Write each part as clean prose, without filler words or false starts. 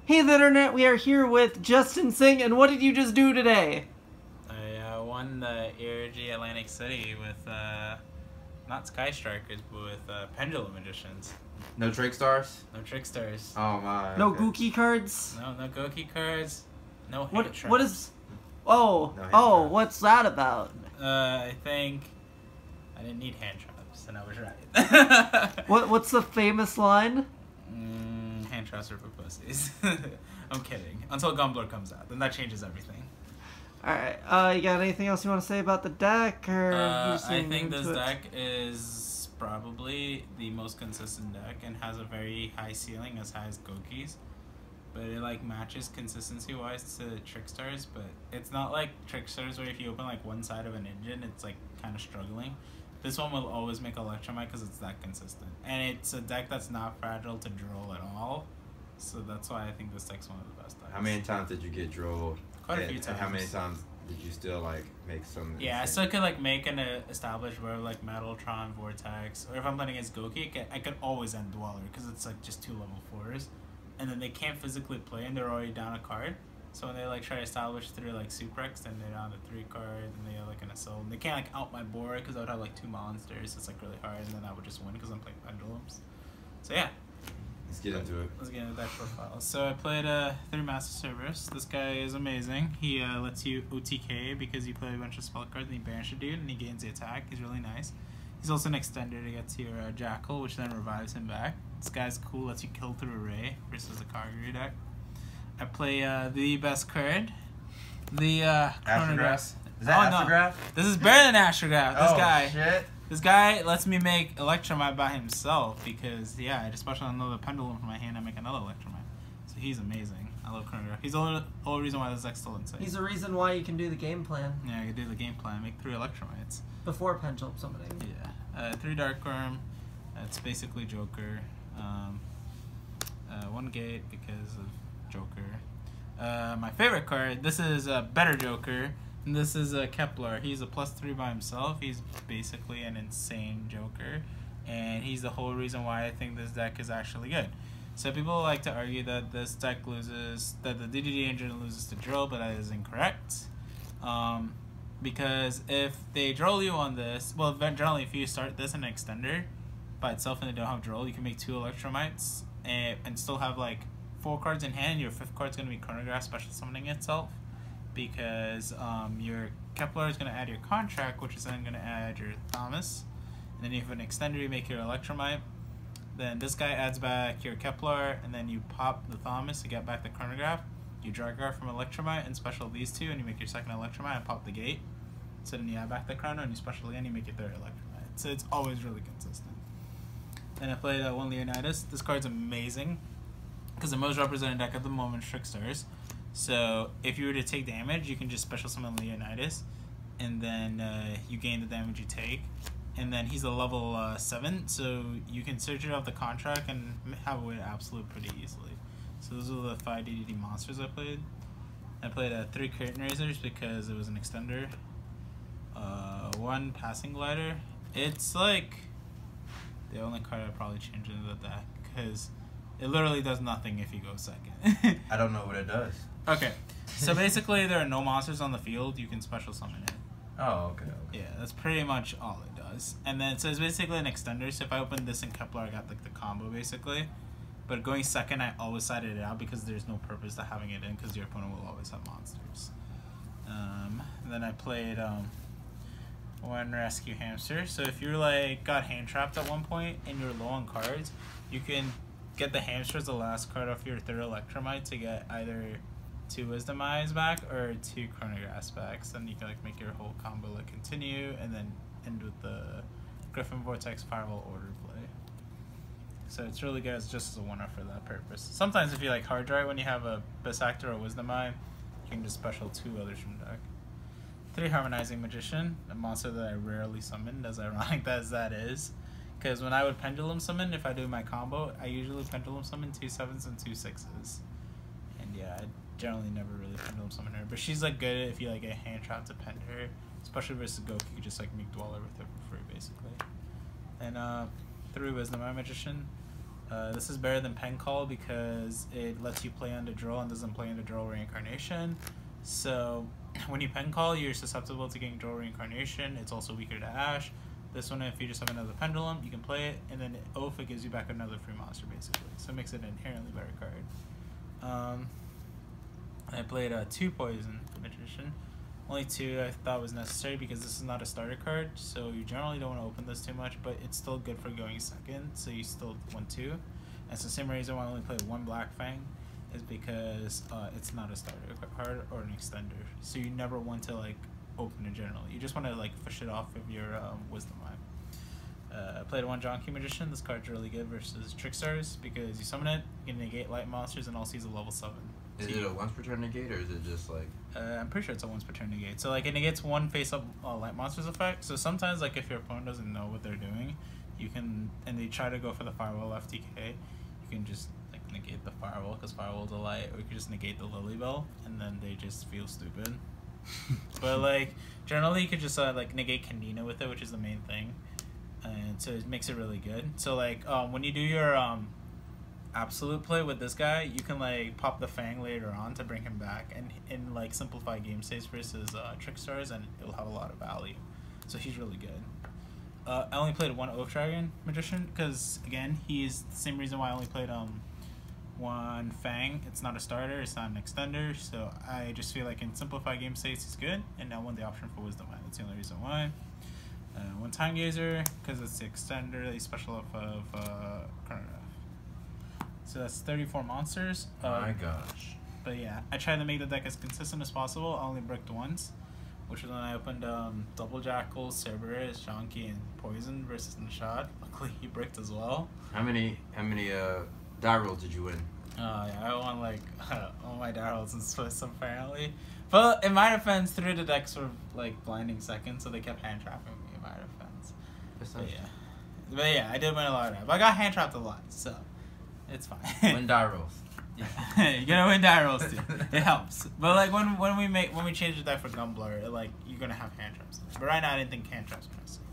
Hey the internet, we are here with Justin Singh, and what did you just do today? I won the ARG Atlantic City with, not Sky Strikers, but with Pendulum Editions. No trick stars? No Trick Stars. Oh my. No okay. Gookie cards? No Goki cards. No hand What traps. is... Oh, No hand oh, traps. what's that about? I think I didn't need hand traps, and I was right. What's the famous line? Hand traps are for pussies. I'm kidding. Until Gumbler comes out, then that changes everything. Alright, you got anything else you want to say about the deck, or you just I getting think this into it? deck is probably the most consistent deck and has a very high ceiling, as high as Goki's. But it like matches consistency wise to Trickstars, but it's not like Trickstars where if you open like one side of an engine, it's like kind of struggling. This one will always make Electromite because it's that consistent. And it's a deck that's not fragile to droll at all. So that's why I think this deck's one of the best decks. How many times did you get drolled? Quite a few times. And how many times did you still like make some? Yeah, I still could like make an established verb like Metaltron, Vortex, or if I'm playing against Goki, I could always end Dweller because it's like just 2 level 4s. And then they can't physically play and they're already down a card. So when they like try to establish through like Suprex, then they're down to 3 cards and they have like an assault. And they can't like out my board because I would have like 2 monsters. So it's like really hard, and then I would just win because I'm playing Pendulums. So yeah. Let's get into it. Let's get into that profile. So I played 3 Master Cerberus. This guy is amazing. He lets you OTK because you play a bunch of spell cards and he banishes a dude and he gains the attack. He's really nice. He's also an extender to get to your Jackal, which then revives him back. This guy's cool, lets you kill through Array versus the Kagura deck. I play the best card, the Chronograph. Is that Astrograph? This is better than Astrograph. This Shit. This guy lets me make Electromite by himself because, yeah, I just special another Pendulum from my hand and make another Electromite. So he's amazing. I love Chronograph. He's the whole reason why this deck's still insane. He's the reason why you can do the game plan Yeah, I can do the game plan, make 3 Electromites. before Pendulum summoning. Yeah. 3 Dark Worm. It's basically Joker. 1 Gate because of Joker. My favorite card, this is a better Joker. And this is a Kepler. He's a +3 by himself. He's basically an insane Joker. And he's the whole reason why I think this deck is actually good. So people like to argue that this deck loses, that the DDD engine loses to Drill, but that is incorrect. Because if they Drill you on this, well, generally if you start this in an extender by itself and they don't have Drill, you can make 2 Electromites and still have like 4 cards in hand. Your 5th card's going to be Chronograph special summoning itself. Because your Kepler is going to add your Contract, which is then going to add your Thomas. And then you have an extender, you make your Electromite. Then this guy adds back your Kepler, and then you pop the Thomas to get back the Chronograph. You drag her from Electromite and special these 2, and you make your 2nd Electromite and pop the gate. So then you add back the Chrono, and you special again, you make your 3rd Electromite. So it's always really consistent. Then I played 1 Leonidas. This card's amazing because the most represented deck at the moment is Trickstars. So if you were to take damage, you can just special summon Leonidas, and then you gain the damage you take. And then he's a level 7, so you can search it off the contract and have away absolute pretty easily. So those are the 5 DDD monsters I played. I played 3 Curtain Razors because it was an extender. 1 Passing Glider. It's like the only card I'd probably change into the deck because it literally does nothing if you go 2nd. I don't know what it does. Okay, so basically there are no monsters on the field, you can special summon it. Oh, okay. Yeah, that's pretty much all it does. And then so it's basically an extender, so if I opened this in Kepler, I got like the combo basically. But going 2nd, I always sided it out because there's no purpose to having it in because your opponent will always have monsters. Then I played 1 Rescue Hamster. So if you're like got hand trapped at one point and you're low on cards, you can get the Hamster as the last card off your 3rd Electromite to get either 2 Wisdom Eyes back or 2 Chronographs back. So then you can like make your whole combo like continue and then end with the Griffin Vortex Firewall Order play. So it's really good as just as a winner for that purpose. Sometimes if you like hard drive when you have a Bisactor or Wisdom Eye, you can just special 2 others from deck. 3 Harmonizing Magician, a monster that I rarely summoned, as ironic as that is. Because when I would Pendulum summon, if I do my combo, I usually Pendulum summon 2 7s and 2 6s. And yeah, I generally never really Pendulum summon her. But she's like good if you like get hand trapped to Pend her. Especially versus Goku, you just like make Dweller with her for free basically. And 3 Wisdom Eye Magician. This is better than Pen Call because it lets you play under Droll and doesn't play under Droll Reincarnation. So when you Pen Call, you're susceptible to getting Droll Reincarnation. It's also weaker to Ash. This one, if you just have another Pendulum, you can play it, and then Oath, it gives you back another free monster, basically. So it makes it an inherently better card. I played 2 Poison Magician. Only 2 I thought was necessary because this is not a starter card, so you generally don't want to open this too much, but it's still good for going second, so you still want 2. And it's the same reason why I only played 1 Black Fang, is because it's not a starter card or an extender, so you never want to like open it generally. You just want to like fish it off of your Wisdom Eye. I played 1 Jonky Magician. This card's really good versus Trickstars because you summon it, you can negate light monsters, and also he's a level 7. Is it a once per turn negate, or is it just like... I'm pretty sure it's a once per turn negate. So like it negates 1 face-up light monsters effect. So sometimes like if your opponent doesn't know what they're doing, you can, and they try to go for the Firewall FTK, you can just like negate the Firewall because Firewall's a light, or you can just negate the Lily Bell, and then they just feel stupid. But like generally you could just like negate Candina with it, which is the main thing, and so it makes it really good. So like when you do your absolute play with this guy, you can like pop the Fang later on to bring him back and in like simplify game states versus Trickstars, and it'll have a lot of value. So he's really good. I only played 1 Oak Dragon Magician because again he's the same reason why I only played 1 Fang. It's not a starter, it's not an extender, so I just feel like in simplify game states he's good, and I want the option for Wisdom Eye. That's the only reason why. 1 Time Gazer because it's the extender that you special off of Chronograph. So that's 34 monsters. My gosh. But yeah, I tried to make the deck as consistent as possible. I only bricked once, which was when I opened Double Jackal, Cerberus, Jonky, and Poison versus Nishad. Luckily he bricked as well. How many die rolls did you win? Yeah, I won like all my die rolls in Swiss apparently. But in my defense, 3 of the decks were like blinding second, so they kept hand trapping me in my defense. But yeah, I did win a lot of that. But I got hand trapped a lot, so it's fine. Win die rolls. Yeah, you gotta win die rolls too. It helps. But like when we change the deck for Gumbler, like you're gonna have hand traps. But right now I didn't think hand traps were necessary.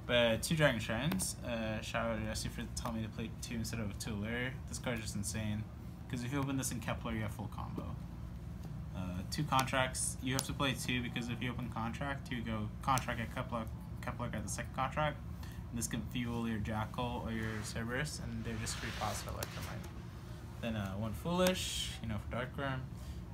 But 2 Dragon Shrines. Shout out to Jesse for telling me to play 2 instead of 2 Lair. This card is just insane. Because if you open this in Kepler, you have full combo. 2 Contracts. You have to play 2 because if you open Contract, you go Contract at Kepler at the second contract. And this can fuel your Jackal or your Cerberus, and they're just free cost for Electromite. Then 1 Foolish, for Darkworm,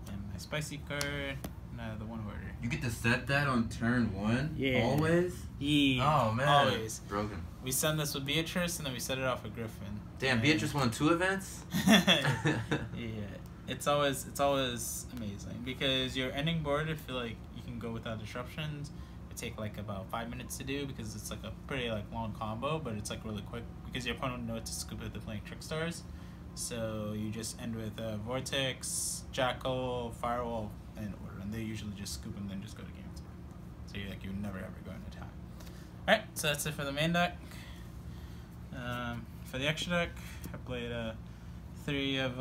and my Spicy card, and the 1 Order. You get to set that on turn 1? Yeah. Always? Yeah. Oh, man. Always. Broken. We send this with Beatrice, and then we set it off with Griffin. Damn, Beatrice won 2 events? Yeah. It's always amazing because your ending board, I feel like you can go without disruptions. It take like about 5 minutes to do because it's like a pretty like long combo, but it's like really quick because your opponent knows to scoop it. They're playing Trickstars, so you just end with Vortex, Jackal, Firewall, and Order, and they usually just scoop and then just go to game 2. So you never ever go into attack. All right, so that's it for the main deck. For the extra deck, I played 3 of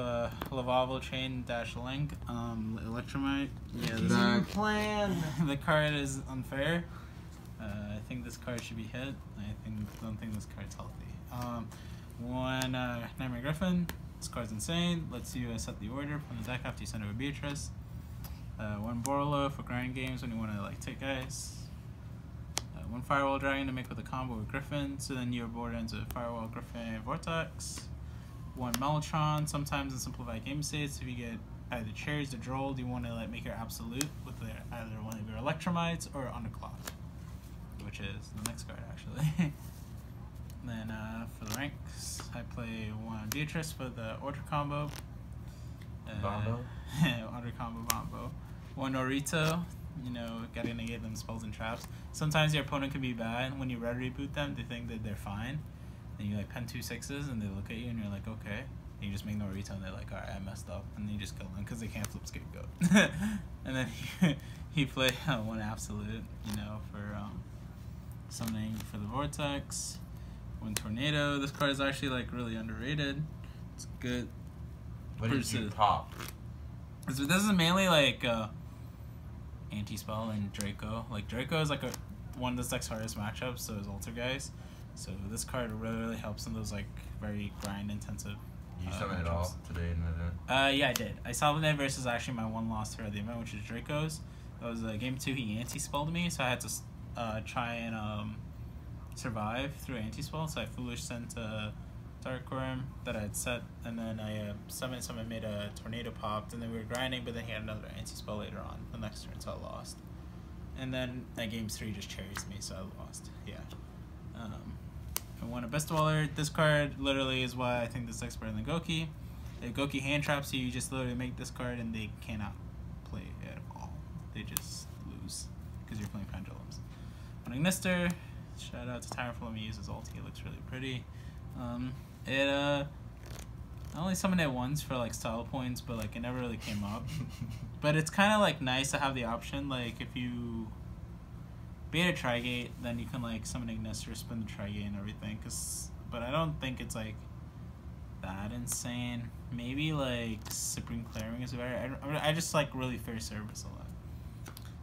Lavavo Chain Dash Link, Electromite. Yeah, plan. The card is unfair. I think this card should be hit. Don't think this card's healthy. 1 Nightmare Griffin. This card's insane. Lets you set the order from the deck after you send over Beatrice. 1 Borlo for grind games when you want to like take guys. 1 Firewall Dragon to make with a combo with Griffin. So then your board ends with Firewall, Griffin, Vortex. 1 Mellotron, sometimes in simplified game states, if you get either Cherries or Droll, you want to like make your absolute with either one of your Electromites or Underclock, which is the next card actually. Then for the ranks, I play 1 Beatrice for the Order combo. Bombo? Order combo Bombo. 1 Norito, gotta negate them spells and traps. Sometimes your opponent can be bad. When you red reboot them, they think that they're fine. And you like pen 2 6s and they look at you and you're like, okay. And you just make Norito and they're like, alright, I messed up. And then you just kill them because they can't flip Scapegoat. And then he play 1 Absolute, for summoning for the Vortex. 1 Tornado. This card is actually like really underrated. It's good. What did you pop? This is mainly like Anti-Spell and Draco. Like Draco is like one of this deck's hardest matchups, so is Alter Guys. So this card really helps in those like very grind intensive. You summon it all today in the event? Yeah, I did. I summoned it versus actually my one loss throughout the event, which is Draco's. It was game 2. He anti-spelled me, so I had to try and survive through anti-spell. So I foolish sent a Dark Worm that I had set, and then I summoned someone, made a tornado popped, and then we were grinding, but then he had another anti-spell later on the next turn, so I lost. And then at game 3 just cherries me, so I lost. Yeah. I won a Best Dweller. This card literally is why I think this deck's better than Goki. If Goki hand traps you, you just literally make this card and they cannot play at all. They just lose because you're playing Pendulums. On Ignister, shout out to Tireful. He uses ulti. It looks really pretty. I only summoned it once for like style points, but like it never really came up. But it's kind of like nice to have the option, like if you beat a Trigate, then you can like summon Ignister, spin the Trigate and everything. But I don't think it's like that insane. Maybe like Supreme Clearing is better. I just like really fair service a lot.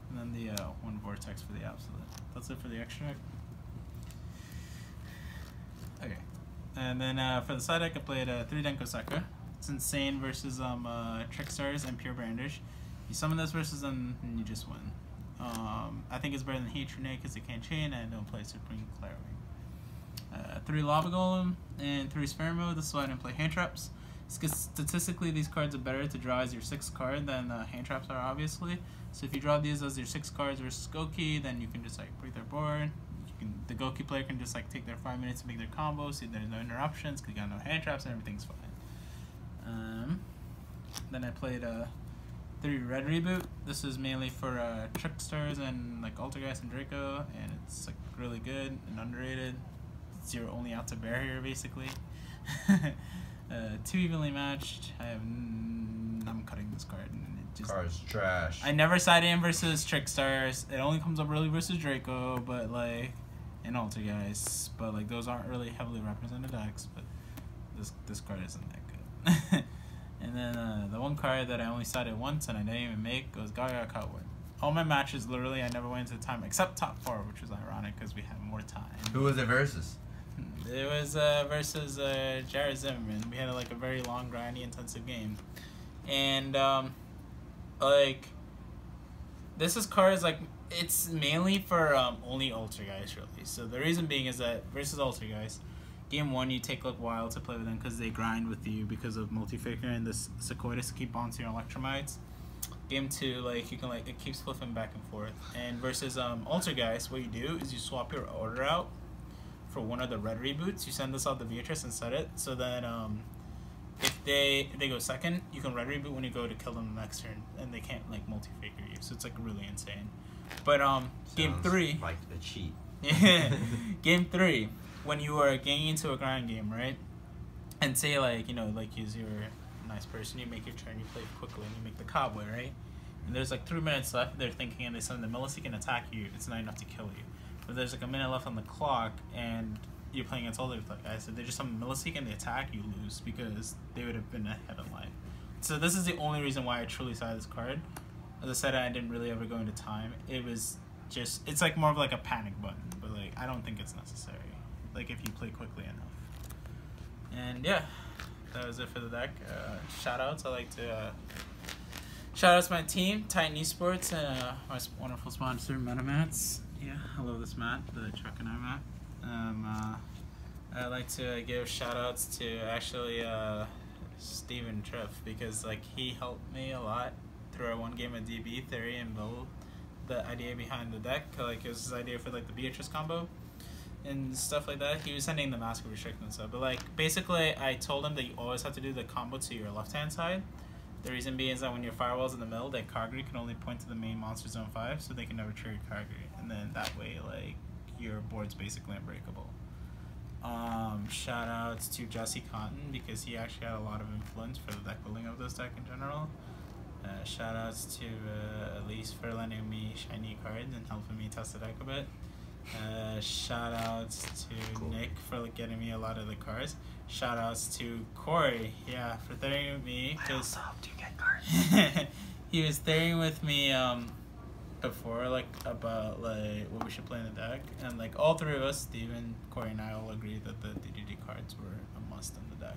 And then the one Vortex for the Absolute. That's it for the extract. Okay. And then for the side deck, I played 3 Denko Sakura. It's insane versus Trickstars and Pure Brandish. You summon this versus them, and you just win. I think it's better than Heat Trinade because it can't chain and don't play Supreme Clearing. 3 Lava Golem and 3 Sphere Mode. This is why I didn't play Hand Traps. Because statistically, these cards are better to draw as your 6th card than Hand Traps are, obviously. So if you draw these as your 6 cards versus Goki, then you can just like break their board. The Goki player can just like take their 5 minutes to make their combo, so there's no interruptions because you got no hand traps and everything's fine. Then I played 3 Red Reboot. This is mainly for Trickstars and like Altergeist and Draco, and it's like really good and underrated. It's your only out to barrier basically. 2 Evenly Matched. I'm cutting this card. And it just, card's trash. I never side in versus Trickstars. It only comes up really versus Draco, but like. And Altergeist, but like those aren't really heavily represented decks, but this card isn't that good. And then the one card that I only sided once and I didn't even make was Gaia Cutwood. All my matches literally I never went into time except top 4, which was ironic because we had more time. Who was it versus? It was versus Jared Zimmerman. We had like a very long, grindy, intensive game, and like this is cards like. It's mainly for only Altergeist, really. So the reason being is that versus Altergeist, game 1 you take a while to play with them because they grind with you because of Multi-Faker and this Sequoias to keep onto your Electromites. Game 2, like you can like it keeps flipping back and forth. And versus Altergeist, what you do is you swap your order out for one of the red reboots. You send this out to Beatrice and set it. So then if they go second, you can red reboot when you go to kill them the next turn, and they can't like Multi-Faker you. So it's like really insane. But game 3, like a cheat. Game 3, when you are getting into a grind game, right? And say like like you're a nice person, you make your turn, you play quickly, and you make the cowboy, right? And there's like 3 minutes left. They're thinking, and they send the Millisecond can attack you. It's not enough to kill you. But there's like a minute left on the clock, and you're playing against all the guys. So they just summon Millisecond and they attack, you lose because they would have been ahead in life. So this is the only reason why I truly sided this card. As I said, I didn't really ever go into time. It was just, it's like more of like a panic button, but like I don't think it's necessary. Like if you play quickly enough. And yeah, that was it for the deck. Shout outs. I like to shout out to my team, Titan Esports, and my wonderful sponsor, MetaMats. Yeah, I love this mat, the Chuck and I mat. I'd like to give shout outs to actually Steven Triff because like he helped me a lot through our one game of DB theory and build the idea behind the deck. Like it was his idea for like the Beatrice combo and stuff like that. He was sending the Mask of Restrict and stuff, but like basically I told him that you always have to do the combo to your left hand side. The reason being is that when your firewall's in the middle, that Kagri can only point to the main monster zone 5, so they can never trigger Kagri, and then that way like your board's basically unbreakable. Shout outs to Jesse Cotton because he actually had a lot of influence for the deck building of this deck in general. Shout outs to Elise for lending me shiny cards and helping me test the deck a bit. Shout outs to Nick for getting me a lot of the cards. Shout outs to Corey, yeah, for throwing with me. I also helped you get cards. He was throwing with me before, like, about, like, what we should play in the deck. And, like, all three of us, Steven, Corey, and I all agree that the DDD cards were a must in the deck.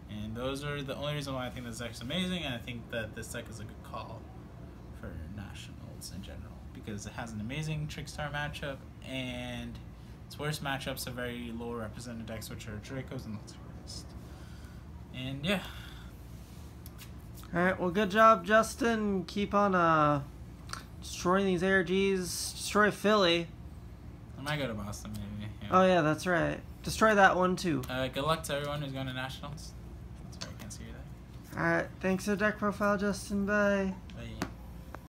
And those are the only reason why I think this deck's amazing, and I think that this deck is a good call for Nationals in general. Because it has an amazing Trickstar matchup, and its worst matchups are very low represented decks, which are Dracos and Luxorist. And, yeah. Alright, well, good job, Justin. Keep on, destroying these ARGs. Destroy Philly. I might go to Boston, maybe. Yeah. Oh, yeah, that's right. Destroy that one, too. Good luck to everyone who's going to Nationals. That's why I can't see you there. Alright, thanks for the deck profile, Justin. Bye. Bye.